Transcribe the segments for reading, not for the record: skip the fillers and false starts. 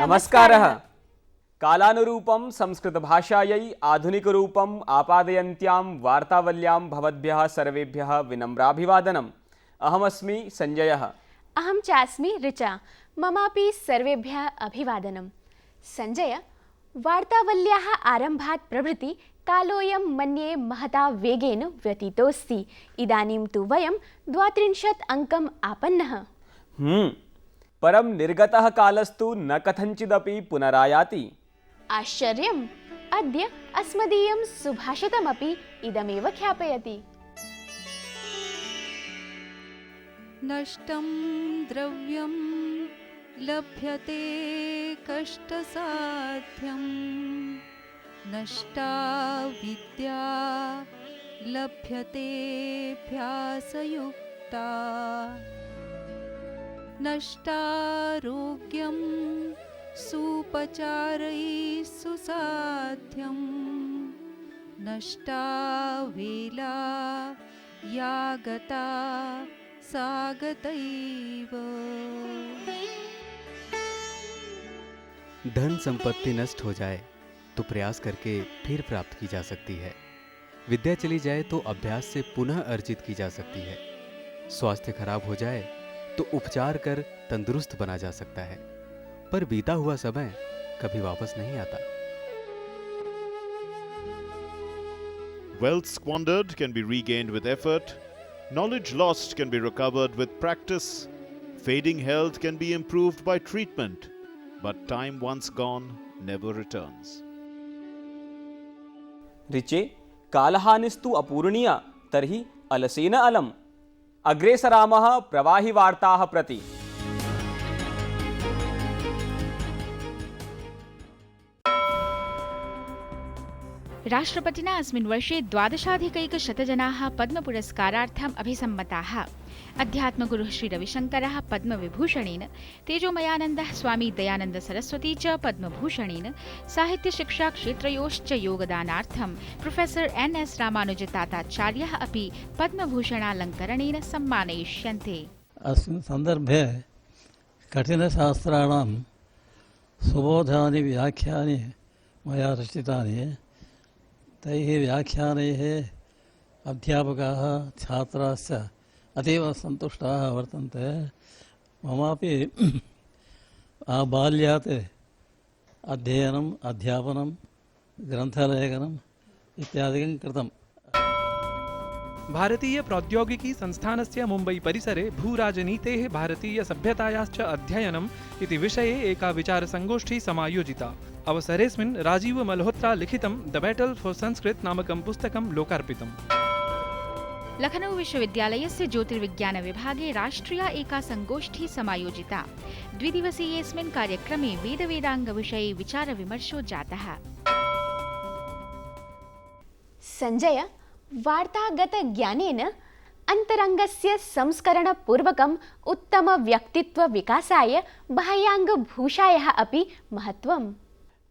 नमस्कारः। कालानुरूपं संस्कृतभाषायै आधुनिकरूपम् आपादयन्त्यां वार्तावल्यां भवद्भ्यः सर्वेभ्यः विनम्राभिवादनम्। अहमस्मि सञ्जयः। अहं चास्मि ऋचा। ममापि सर्वेभ्यः अभिवादनम्। सञ्जय, वार्तावल्याः आरम्भात् प्रभृति कालोऽयं मन्ये महता वेगेन व्यतीतोऽस्ति। इदानीं तु वयं 32 अङ्कम् आपन्नः। परं निर्गतः कालस्तु न कथञ्चिदपि पुनरायाति। आश्चर्यम्! अद्य अस्मदीयं सुभाषितमपि इदमेव ख्यापयति। नष्टं द्रव्यं लभ्यते कष्टसाध्यं, नष्टा विद्या लभ्यतेऽभ्यासयुक्ता, नष्टारोग्यं सुपचारैः सुसाध्यं, नष्टा वेला या गता सा गतैव। धन संपत्ति नष्ट हो जाए तो प्रयास करके फिर प्राप्त की जा सकती है। विद्या चली जाए तो अभ्यास से पुनः अर्जित की जा सकती है। स्वास्थ्य खराब हो जाए तो उपचार कर तंदुरुस्त बना जा सकता है, पर बीता हुआ समय कभी वापस नहीं आता। Wealth squandered can be regained with effort. Knowledge lost can be recovered with practice. Fading health can be improved by treatment. But time once gone never returns. ऋचे, कालहानिस्तु अपूर्णीया तर्हि अलसेन अलम्। अग्रेसरामः प्रवाहिवार्ताः प्रति। राष्ट्रपतिना अस्मिन् वर्षे 12,100 जनाः पद्मपुरस्कारार्थम् अभिसम्मताः। अध्यात्मगुरुः श्री रविशङ्करः पद्मविभूषणेन, तेजोमयानन्दः स्वामी दयानन्द सरस्वती च पद्मभूषणेन, साहित्यशिक्षाक्षेत्रयोश्च योगदानार्थं प्रोफेसर NS रामानुजताताचार्यः अपि पद्मभूषणालङ्करणेन सम्मानयिष्यन्ते। अस्मिन् सन्दर्भे कठिनशास्त्राणां सुबोधानि व्याख्यानि मया रचितानि। तैः व्याख्यानैः अध्यापकाः छात्राश्च अतीव सन्तुष्टाः वर्तन्ते। ममापि बाल्यात् अध्ययनम्, अध्यापनं, ग्रन्थलेखनम् इत्यादिकं कृतम्। भारतीय प्रौद्योगिकी संस्थानस्य मुम्बै परिसरे भूराजनीतेः भारतीय सभ्यतायाश्च अध्ययनम् इति विषये एका विचारसङ्गोष्ठी समायोजिता। अवसरेऽस्मिन् राजीव मल्होत्रा लिखितं द बैटल फॉर संस्कृत नामकं पुस्तकं लोकार्पितम्। लखनऊ विश्वविद्यालयस्य ज्योतिर्विज्ञान विभागे राष्ट्रिया एका संगोष्ठी समायोजिता। द्विदिवसीयेऽस्मिन् कार्यक्रमे वेदवेदाङ्गविषये विचारविमर्शो जातः। सञ्जय, वार्तागतज्ञानेन अन्तरङ्गस्य संस्करणपूर्वकम् उत्तमव्यक्तित्वविकासाय बाह्याङ्गभूषायाः अपि महत्त्वम्।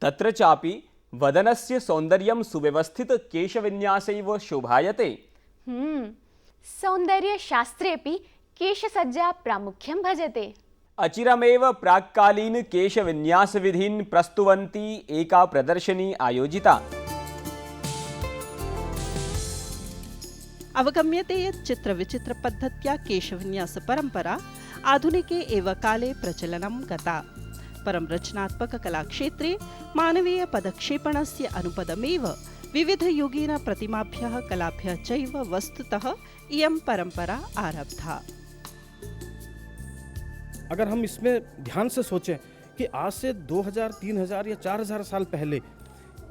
तत्र चापि वदनस्य सौन्दर्यं सुव्यवस्थित केशविन्यासैव शोभायते। सौन्दर्यशास्त्रेऽपि केशसज्जा प्रामुख्यं भजते। अचिरमेव प्राक्कालीन केशविन्यासविधीन् प्रस्तुवन्ती एका प्रदर्शनी आयोजिता। अवगम्यते यत् चित्रविचित्रपद्धत्या केशविन्यासपरम्परा आधुनिके एव काले प्रचलनं गता। परं रचनात्मककलाक्षेत्रे मानवीयपदक्षेपणस्य अनुपदमेव विविधयुगीन प्रतिमाभ्यः कलाभ्यः चैव वस्तुतः इयं परंपरा आरब्धा। अगर हम इसमें ध्यान से सोचें कि आज से 2000, 3000 या 4000 साल पहले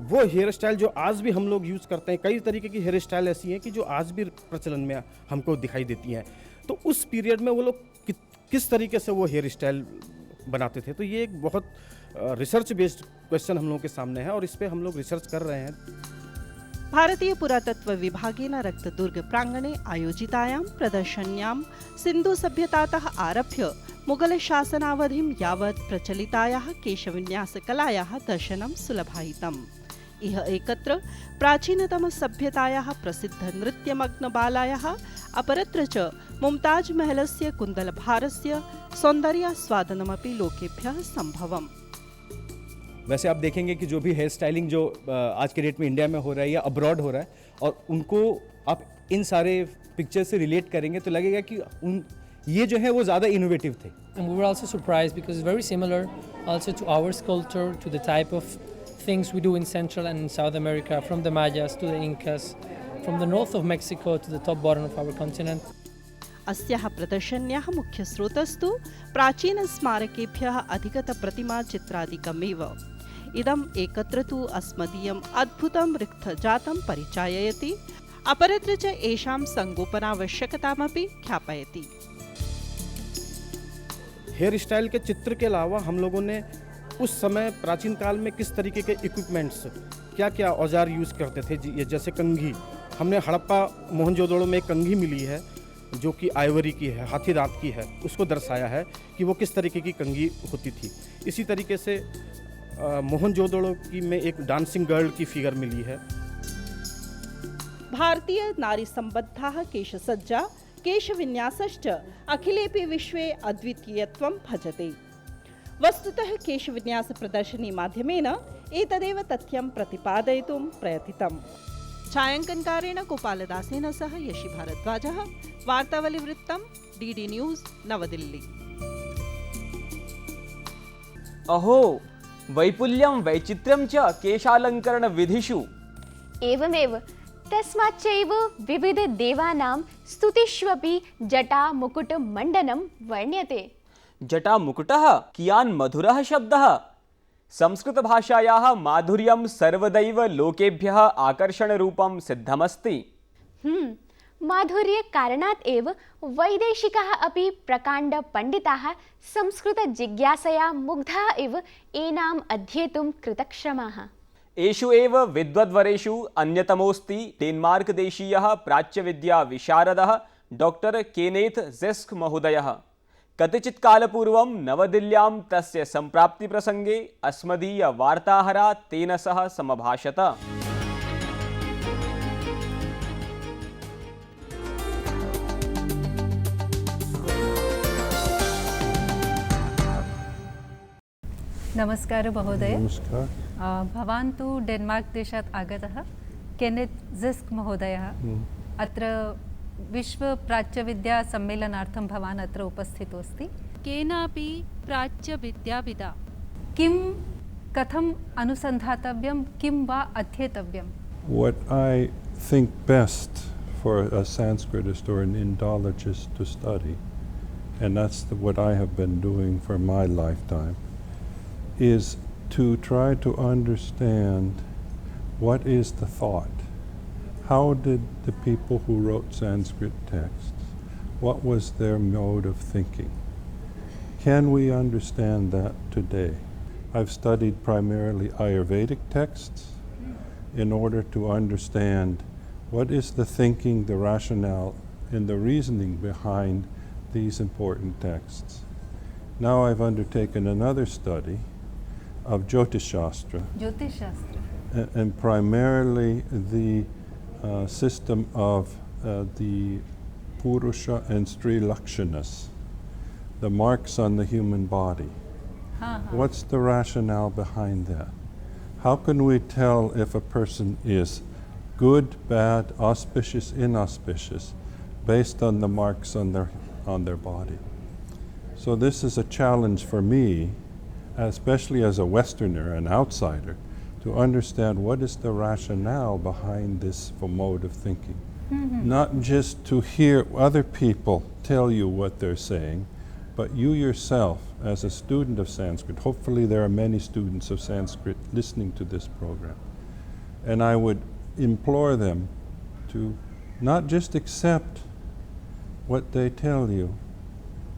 वो हेयर स्टाइल जो आज भी हम लोग यूज़ करते हैं, कई तरीके की हेयर स्टाइल ऐसी हैं कि जो आज भी प्रचलन में हमको दिखाई देती हैं। तो उस पीरियड में वो लोग किस तरीके से वो हेयर स्टाइल बनाते थे, तो ये एक बहुत रिसर्च बेस्ड क्वेश्चन हम लोगों के सामने है और इस पे हम लोग रिसर्च कर रहे हैं। भारतीय पुरातत्व विभागेन रक्तदुर्ग प्राङ्गणे आयोजितायां प्रदर्शन्यां सिन्धु सभ्यतातः आरभ्य मुगल शासनावधिं यावत् प्रचलितायाः केशविन्यासकलायाः दर्शनं सुलभायितम्। इह एकत्र प्राचीनतम सभ्यतायाः प्रसिद्ध नृत्यमग्नबालायाः अपरत्र च मुमताज महलस्य कुन्दलभारस्य सौन्दर्यास्वादनमपि लोकेभ्यः सम्भवम्। वैसे आप देखेंगे कि जो भी हेयर स्टाइलिंग जो आज के डेट में इंडिया में हो रहा है या अब्रॉड हो रहा है, और उनको आप इन सारे पिक्चर से रिलेट करेंगे तो लगेगा कि ये जो है वो ज़्यादा इनोवेटिव थे. And we were also surprised because it's very similar also to our culture, to the type of things we do in Central and South America, from the Mayas to the Incas, from the north of Mexico to the top bottom of our continent. अस्याः प्रदर्शन्याः मुख्यस्रोतस्तु प्राचीनस्मारकेभ्यः अधिगतप्रतिमाचित्रादिकमेव. इदम् एकत्र तु अस्मदीयम् अद्भुतं रिक्थजातं परिचाययति, अपरत्र च एषां संगोपनावश्यकतामपि ख्यापयति. Hair style के चित्र के अलावा हम लोगों ने उस समय प्राचीन काल में किस तरीके के इक्विपमेंट्स, क्या क्या औजार यूज़ करते थे, ये जैसे कंघी. हमने हड़प्पा मोहनजोदड़ो में एक कंघी मिली है जो कि आइवरी की है, हाथी दांत की है, उसको दर्शाया है कि वो किस तरीके की कंघी होती थी. इसी तरीके से मोहनजोदड़ो की में एक डांसिंग गर्ल की फिगर मिली है. भारतीय नारी संबद्धाः केशसज्जा केशविन्यासश्च अखिलेपि विश्वे अद्वितीयत्वं भजते. वस्तुतः केशविन्यास प्रदर्शनी माध्यमेन एतदेव तथ्यं प्रतिपादयितुं प्रयतितम्. छायांकनकारेण गोपालदासेन सह यशी भारद्वाजः. वार्तावलिवृत्तं डीडी न्यूज़ नवदिल्ली. अहो, वैपुल्यं वैचित्र्यं च केशालङ्करणविधिषु. एवमेव तस्माच्चैव विविधदेवानां स्तुतिष्वपि जटामुकुटमण्डनं वर्ण्यते. जटामुकुटः कियान् मधुरः शब्दः. संस्कृतभाषायाः माधुर्यं सर्वदैव लोकेभ्यः आकर्षणरूपं सिद्धमस्ति. माधुर्यकारणात् एव वैदेशिकाः अपि प्रकाण्डपण्डिताः संस्कृतजिज्ञासया मुग्धाः इव एनाम् अध्येतुं कृतक्षमाः. एषु एव विद्वद्वरेषु अन्यतमोऽस्ति डेन्मार्क् देशीयः प्राच्यविद्याविशारदः डॉक्टर केनेथ ज़ेस्क महोदयः. कतिचित् कालपूर्वं नवदिल्ल्यां तस्य सम्प्राप्तिप्रसङ्गे अस्मदीयवार्ताहरा तेन सह समभाषत. नमस्कार महोदय. नमस्कार. भवान् तु डेन्मार्क् देशात् आगतः. केनेत् ज़ेस्क महोदयः. अत्र विश्वप्राच्यविद्यासम्मेलनार्थं भवान् अत्र उपस्थितोऽस्ति. केनापि प्राच्यविद्याविदा किं कथम् अनुसन्धातव्यं, किं वा अध्येतव्यं? What I think best for a Sanskrit historian Indologist to study, and that's what I have been doing for my lifetime, is to try to understand what is the thought. How did the people who wrote Sanskrit texts, what was their mode of thinking? Can we understand that today? I've studied primarily Ayurvedic texts in order to understand what is the thinking, the rationale, and the reasoning behind these important texts. Now I've undertaken another study of Jyotish Shastra, and primarily the system of the Purusha and Stri Lakshanas, the marks on the human body. What's the rationale behind that? How can we tell if a person is good, bad, auspicious, inauspicious, based on the marks on their body? So this is a challenge for me, especially as a Westerner, an outsider, to understand what is the rationale behind this mode of thinking. Not just to hear other people tell you what they're saying, but you yourself, as a student of Sanskrit, hopefully there are many students of Sanskrit listening to this program, and I would implore them to not just accept what they tell you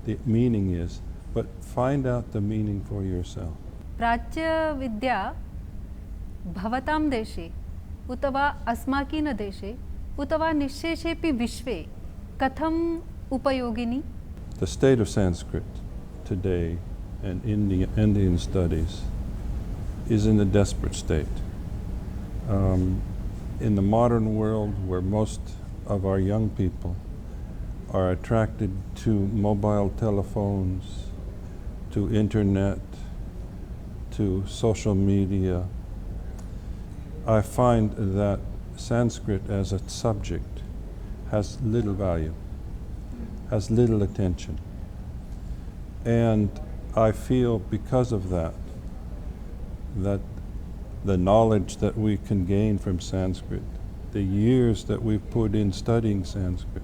the meaning is, but find out the meaning for yourself. प्राच्यविद्या भवतां देशे उत वा अस्माकीन देशे उत वा निश्शेषेऽपि विश्वे कथम् उपयोगिनी? The state of Sanskrit today and Indian studies is in a desperate state. In the modern world, where most of our young people are attracted to mobile telephones, to internet, to social media, I find that Sanskrit as a subject has little value, has little attention. And I feel because of that, that the knowledge that we can gain from Sanskrit, the years that we've put in studying Sanskrit,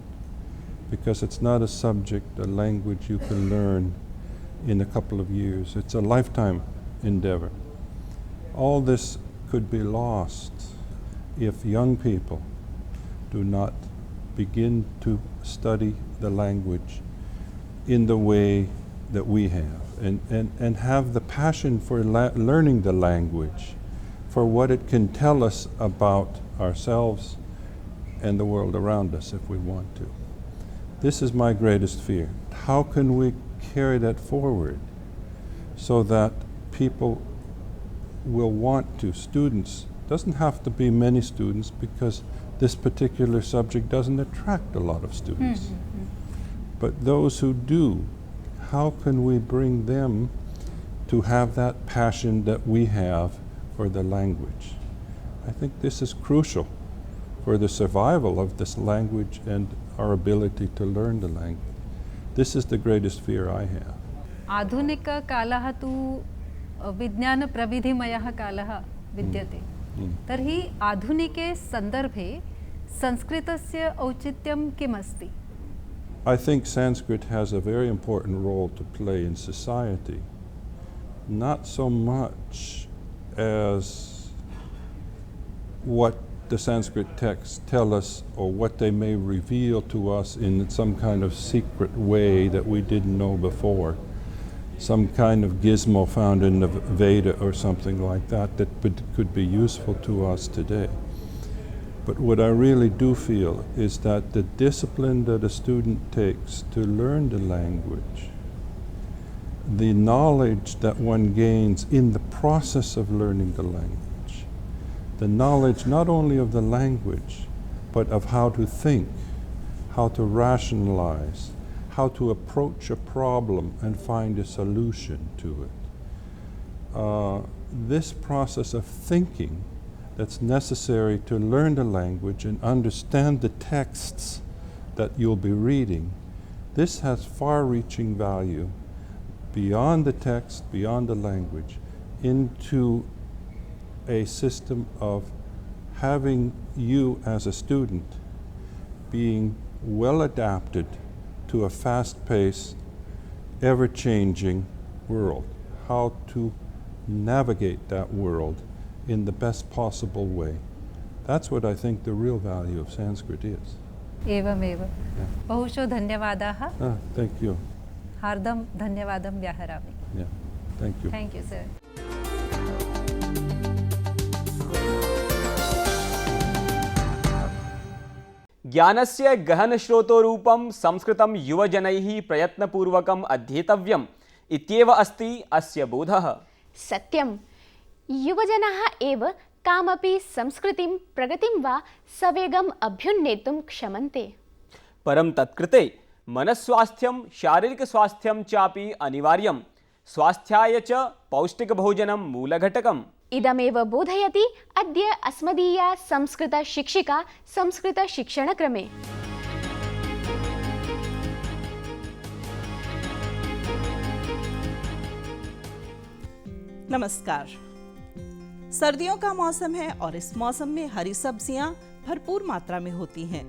because it's not a subject, a language you can learn in a couple of years. It's a lifetime endeavor. All this could be lost if young people do not begin to study the language in the way that we have, and have the passion for learning the language, for what it can tell us about ourselves and the world around us if we want to. This is my greatest fear. How can we carry that forward so that people will want to, students, doesn't have to be many students because this particular subject doesn't attract a lot of students. But those who do, how can we bring them to have that passion that we have for the language? I think this is crucial for the survival of this language and our ability to learn the language. This is the greatest fear I have. आधुनिक कालः तु विज्ञान प्रविधिमयः कालः विद्यते तर्हि आधुनिके सन्दर्भे संस्कृतस्य औचित्यं किम् अस्ति? I think Sanskrit has a very important role to play in society, not so much as what the Sanskrit texts tell us or what they may reveal to us in some kind of secret way that we didn't know before, some kind of gizmo found in the Veda or something like that that could be useful to us today. But what I really do feel is that the discipline that a student takes to learn the language, the knowledge that one gains in the process of learning the language, the knowledge not only of the language, but of how to think, how to rationalize, how to approach a problem and find a solution to it. This process of thinking that's necessary to learn the language and understand the texts that you'll be reading, this has far-reaching value beyond the text, beyond the language, into a system of having you as a student being well adapted to a fast-paced, ever-changing world, how to navigate that world in the best possible way. That's what I think the real value of Sanskrit is. एवमेव बहुशो धन्यवादाः. Thank you. हार्दं धन्यवादं व्याहरामि. Yeah, thank you. Thank you, sir. ज्ञानस्य गहनस्रोतोरूपं संस्कृतं युवजनैः प्रयत्नपूर्वकम् अध्येतव्यम् इत्येव अस्ति अस्य बोधः. सत्यं युवजनाः एव कामपि संस्कृतिं प्रगतिं वा सवेगम् अभ्युन्नेतुं क्षमन्ते. परं तत्कृते मनस्वास्थ्यं शारीरिकस्वास्थ्यं चापि अनिवार्यं. स्वास्थ्याय च पौष्टिकभोजनं मूलघटकम्. इदमेव बोधयति अद्य अस्मदीया संस्कृतशिक्षिका संस्कृतशिक्षणक्रमे. नमस्कार। सर्दियों का मौसम है और इस मौसम में हरी सब्जियां भरपूर मात्रा में होती हैं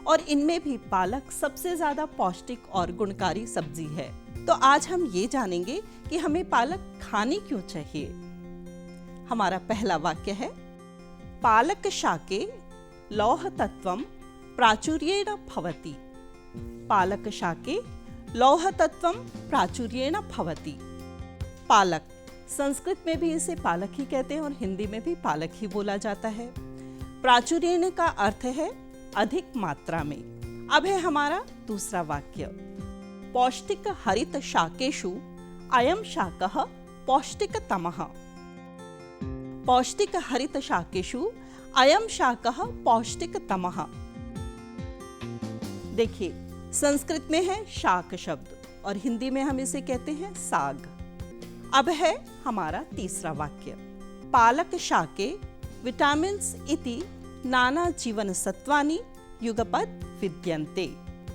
और इनमें भी पालक सबसे ज्यादा पौष्टिक और गुणकारी सब्जी है। तो आज हम ये जानेंगे कि हमें पालक खानी क्यों चाहिए। हमारा पहला वाक्य है, पालक शाके लौह तत्वं प्राचुर्येण भवति। पालक शाके लौह तत्वं प्राचुर्येण भवति। पालक, संस्कृत में भी इसे पालक ही कहते हैं और हिंदी में भी पालक ही बोला जाता है। प्राचुर्येण का अर्थ है अधिक मात्रा में। अब है हमारा दूसरा वाक्य, पौष्टिक हरित शाकेषु अयं शाकः पौष्टिकतमः। पौष्टिक हरित शाकेषु अयं शाकः पौष्टिकतमः। देखिए, संस्कृत में है शाक शब्द और हिंदी में हम इसे कहते हैं साग। अब है हमारा तीसरा वाक्य। पालक शाके विटामिन्स इति नाना जीवन सत्वानि युगपत् विद्यन्ते।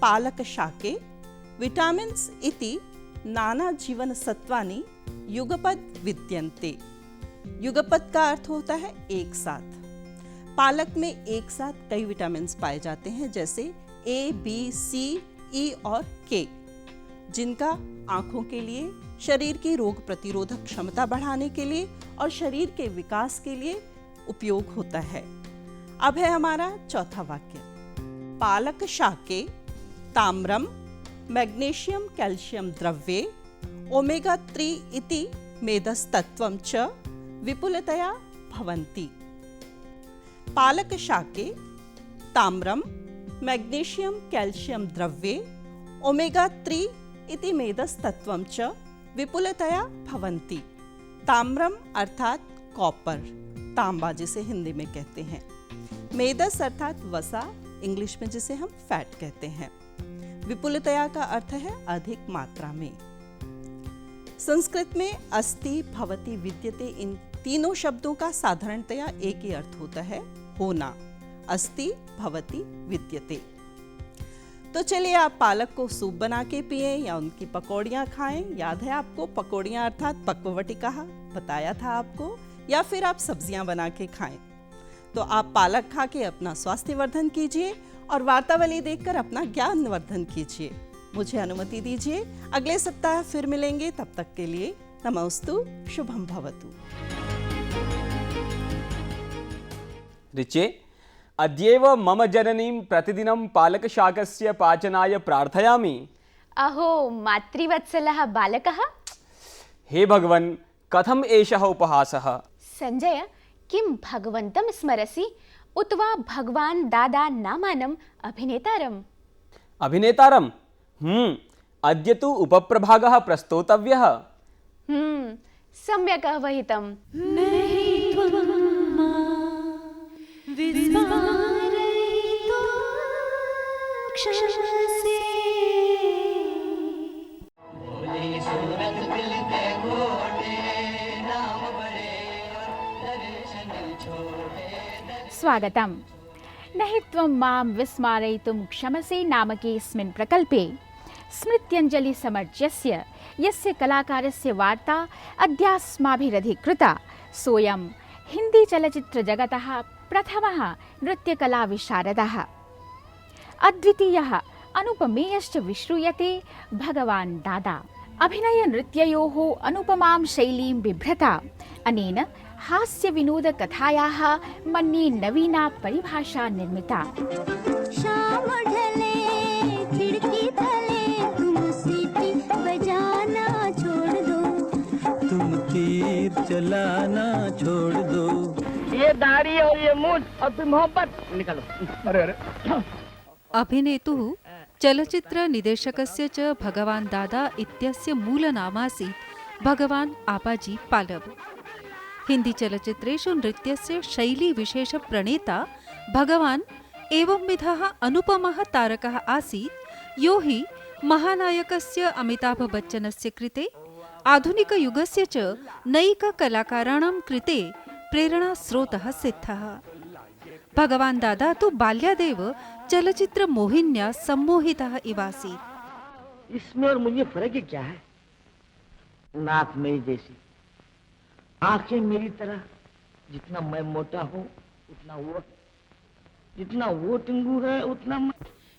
पालक शाके विटामिन्स इति नाना जीवन सत्वानि युगपत् विद्यन्ते। युगपत् का अर्थ होता है एक साथ। पालक में एक साथ कई विटामिन्स पाए जाते हैं, जैसे ए, बी, सी, ई और के, जिनका आंखों के लिए, शरीर की रोग प्रतिरोधक क्षमता बढ़ाने के लिए और शरीर के विकास के लिए उपयोग होता है। अब है हमारा चौथा वाक्य। पालक शाके ताम्रम मैग्नीशियम कैल्शियम द्रव्ये ओमेगा 3 इति मेदस्तत्वं च विपुलतया भवन्ति। पालक शाके ताम्रम मैग्नीशियम कैल्शियम द्रव्ये ओमेगा 3 इति मेदस्तत्वं च विपुलतया भवन्ति। ताम्रम अर्थात कॉपर, तांबा जिसे हिंदी में कहते हैं। मेदस अर्थात वसा, इंग्लिश में जिसे हम फैट कहते हैं। विपुलतया का अर्थ है अधिक मात्रा में। संस्कृत में अस्ति, भवति, विद्यते इन तीनों शब्दों का साधारणतया एक ही अर्थ होता है, होना। अस्ति, भवति, विद्यते। तो चलिए आप पालक को सूप बना के पिए या उनकी पकौड़ियाँ खाएं। याद है आपको, पकौड़ियाँ अर्थात पक्ववटिका बताया था आपको, या फिर आप सब्जियां बना के खाएं। तो आप पालक खा के अपना स्वास्थ्य वर्धन कीजिए और वार्तावली देखकर अपना ज्ञान वर्धन कीजिए। मुझे अनुमति दीजिए, अगले सप्ताह फिर मिलेंगे। तब तक के लिए नमोस्तु, शुभम भवतु। ऋचे अद्येव मम जननीं प्रतिदिनं पालकशाकस्य पाचनाय प्रार्थयामि। अहो मातृवत्सलः बालकः। हे भगवन्, कथम् एषः उपहासः? संजय, किं भगवन्तं स्मरसि उत वा भगवान् दादा नामानम् अभिनेतारम्? अभिनेतारम्? अद्य तु उपप्रभागः प्रस्तोतव्यः। सम्यक् अवहितम्। स्वागतम्। नहि त्वं मां विस्मारयितुं क्षमसे नामकेऽस्मिन् प्रकल्पे स्मृत्यञ्जलिसमर्ज्यस्य यस्य कलाकारस्य वार्ता अद्यास्माभिरधिकृता, सोऽयं हिन्दीचलच्चित्रजगतः प्रथमः नृत्यकलाविशारदः। अद्वितीयः अनुपमेयश्च विश्रूयते भगवान् दादा। अभिनयनृत्ययोः अनुपमां शैलीं बिभ्रता अनेन हास्यविनोदकथायाः मन्ये नवीना परिभाषा निर्मिता। शाम ढले खिड़की तले तुम सीटी बजाना छोड़ दो, तुम तीर चलाना छोड़ दो। ये दाढ़ी और ये मूंछ और फिर मोहब्बत निकालो। अरे अरे। अभिनेतुः चलचित्र निर्देशकस्य च भगवान् दादा इत्यस्य मूलनामासीत् भगवान् आपाजी पालव। हिंदी चलचित्रेषु नृत्यस्य शैली विशेष प्रणेता भगवान् एवंविधः अनुपमः तारकः आसीत्, यो हि महानायकस्य अमिताभ बच्चनस्य कृते आधुनिकयुगस्य च नैककलाकाराणां कृते प्रेरणास्रोतः सिद्धः। भगवान् दादा तु बाल्यादेव चलचित्र मोहिन्या सम्मोहितः इवासीत्। इसमें और मुझे फर्क ही क्या है? नाक मेरी जैसी, आंखें मेरी तरह, जितना मैं मोटा हूँ उतना वो, जितना वो टिंगू है उतना मैं।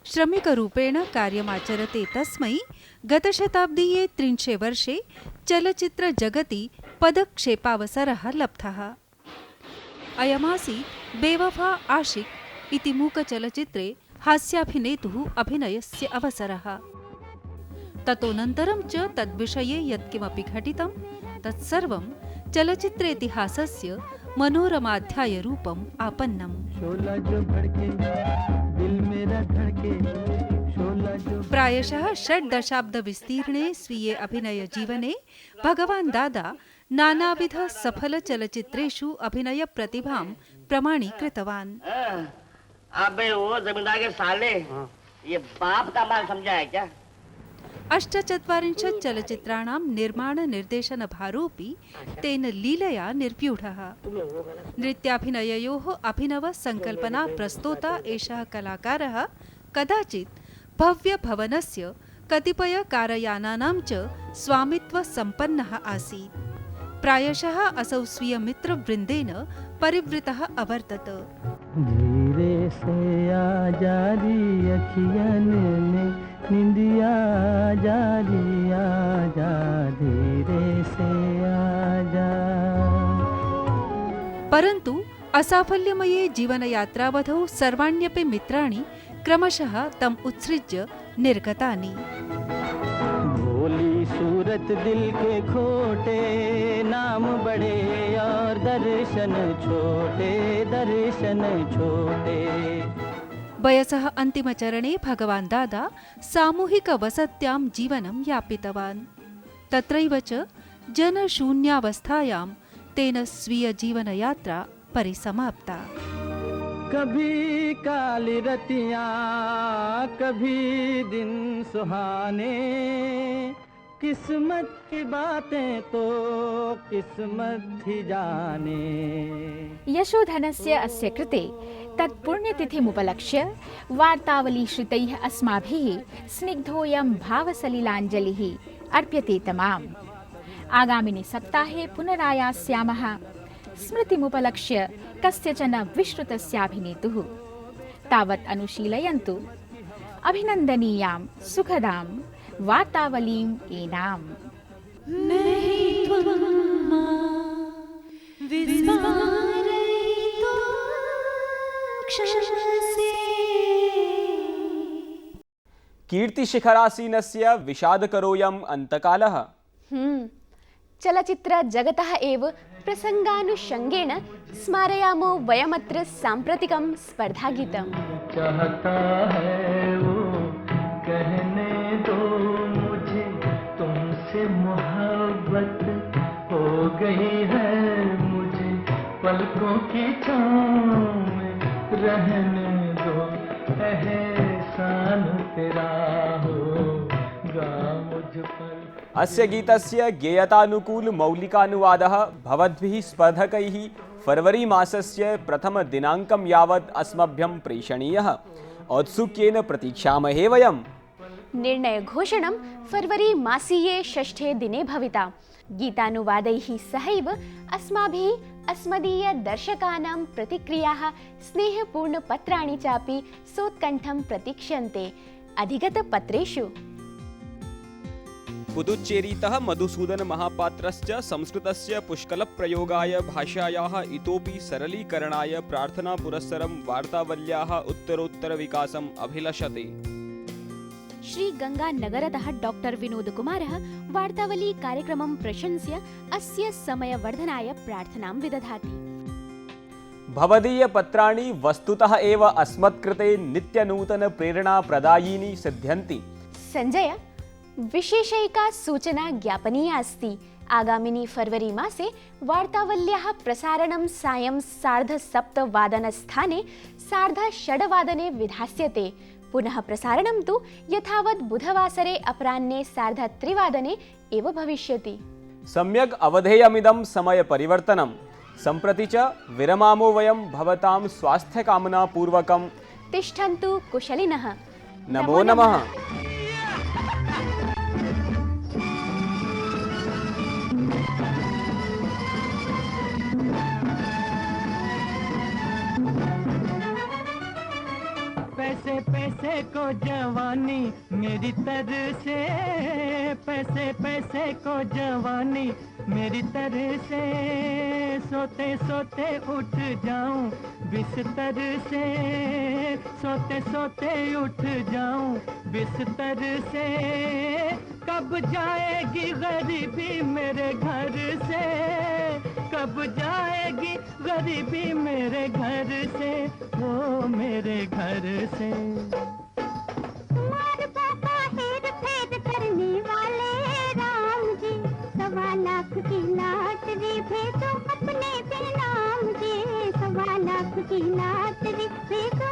श्रमिकरूपेण कार्यमाचरते तस्मै गतशताब्दीये 30 वर्षे चलचित्रजगति पदक्षेपावसरः लब्धः। अयमासीत् बेवफा आशिक इति मूकचलचित्रे हास्याभिनेतुः अभिनयस्य अवसरः। ततोऽनन्तरं च तद्विषये यत्किमपि घटितं तत्सर्वं चलचित्रेतिहासस्य मनोरमाध्यायरूपम् आपन्नम्। प्रायशः 6 दशाब्दविस्तीर्णे स्वीये अभिनयजीवने भगवान् दादा नानाविध सफल चलचित्रेषु अभिनय प्रतिभां प्रमाणीकृतवान्। अबे वो जमींदार के साले, ये बाप का माल समझा है क्या? अष्टचत्वारिंशत् चलचित्राणां निर्माणनिर्देशनभारोऽपि तेन लीलया निर्व्यूढः। नृत्याभिनययोः अभिनवसङ्कल्पना प्रस्तोता एषः कलाकारः कदाचित् भव्यभवनस्य कतिपयकारयानानां च स्वामित्वसम्पन्नः आसीत्। प्रायशः असौ स्वीयमित्रवृन्देन परिवृतः अवर्तत। धीरे से आजा री अखियन में निंदिया आजा धीरे से आजा। परन्तु असाफल्यमये जीवनयात्रावधौ सर्वाण्यपि मित्राणि क्रमशः तम् उत्सृज्य निर्गतानि। भोली सूरत दिल के खोटे, नाम बड़े और दर्शन छोटे। वयसः अन्तिमचरणे भगवान् दादा सामूहिकवसत्यां जीवनं यापितवान्। तत्रैव च जनशून्यावस्थायां तेन स्वीयजीवनयात्रा परिसमाप्ता। कभी काली रतियां, कभी दिन सुहाने, किस्मत की बातें तो किस्मत ही जाने। यशोधनस्य अस्य कृते तत्पुण्यतिथिमुपलक्ष्य वार्तावलीश्रितैः अस्माभिः स्निग्धोऽयं भावसलिलाञ्जलिः अर्प्यते तमाम्। आगामिनि सप्ताहे पुनरायास्यामः। स्मृतिमुपलक्ष्य कस्यचन विश्रुतस्याभिनेतुः। तावत् अनुशीलयन्तु अभिनन्दनीयां सुखदां वार्तावलीम् एनाम्। कीर्तिशिखरासीनस्य विषादकरोऽयम् अन्तकालः। चलचित्र जगतः एव प्रसंगानुषंगेन स्मारयामो वयमत्र सांप्रतिकं स्पर्धागीतम्। चाहता है वो कहने दो मुझे, तुमसे मोहब्बत हो गई है मुझे, पलकों की छाँव में रहने दो, एहसान तेरा होगा मुझ पर। अस्य गीतस्य गेयतानुकूल मौलिकानुवादः भवद्भिः स्पर्धकैः फरवरी मासस्य प्रथमदिनाङ्कं यावत् अस्मभ्यं प्रेषणीयः। औत्सुक्येन प्रतीक्षामहे वयम्। निर्णयघोषणं फरवरी मासीये 6 दिने भविता। गीतानुवादैः सहैव अस्माभिः अस्मदीयदर्शकानां प्रतिक्रियाः, स्नेहपूर्णपत्राणि चापि सोत्कण्ठं प्रतीक्ष्यन्ते अधिगतपत्रेषु। पुदुच्चेरीतः मधुसूदन महापात्रस्य संस्कृतस्य पुष्कलप्रयोगाय भाषायाः इतोपि सरलीकरणाय प्रार्थनापुरस्सरं वार्तावल्याः उत्तरोत्तरविकासम् अभिलषते। श्रीगङ्गानगरतः डॉक्टर विनोदकुमारः वार्तावली कार्यक्रमं प्रशंस्य अस्य समयवर्धनाय प्रार्थनां विदधाति। भवदीयपत्राणि वस्तुतः एव अस्मत्कृते नित्यनूतनप्रेरणाप्रदायिनी सिद्ध्यन्ति। संजय, विशेषैका सूचना ज्ञापनीया अस्ति। आगामिनि फरवरी मासे वार्तावल्याः प्रसारणं सायं 7:30 स्थाने 6:30 विधास्यते। पुनः प्रसारणं तु यथावत् बुधवासरे अपराह्ने 3:30 एव भविष्यति। सम्यक् अवधेयमिदं समयपरिवर्तनं। सम्प्रति च विरमामो वयं भवतां स्वास्थ्यकामनापूर्वकं। तिष्ठन्तु कुशलिनः। नमो नमः। पैसे पैसे को जवानी मेरी तरह से, पैसे पैसे को जवानी मेरी तरह से, सोते सोते उठ जाऊं बिस्तर से, सोते सोते उठ जाऊं बिस्तर से। कब जाएगी गरीबी मेरे घर से, कब जाएगी गरीबी मेरे घर से, वो मेरे घर से। मार बाबा हेर फेर करने वाले राम जी, 1.25 लाख की लॉटरी भेजो अपने पे नाम जी, 1.25 लाख की लॉटरी भेजो।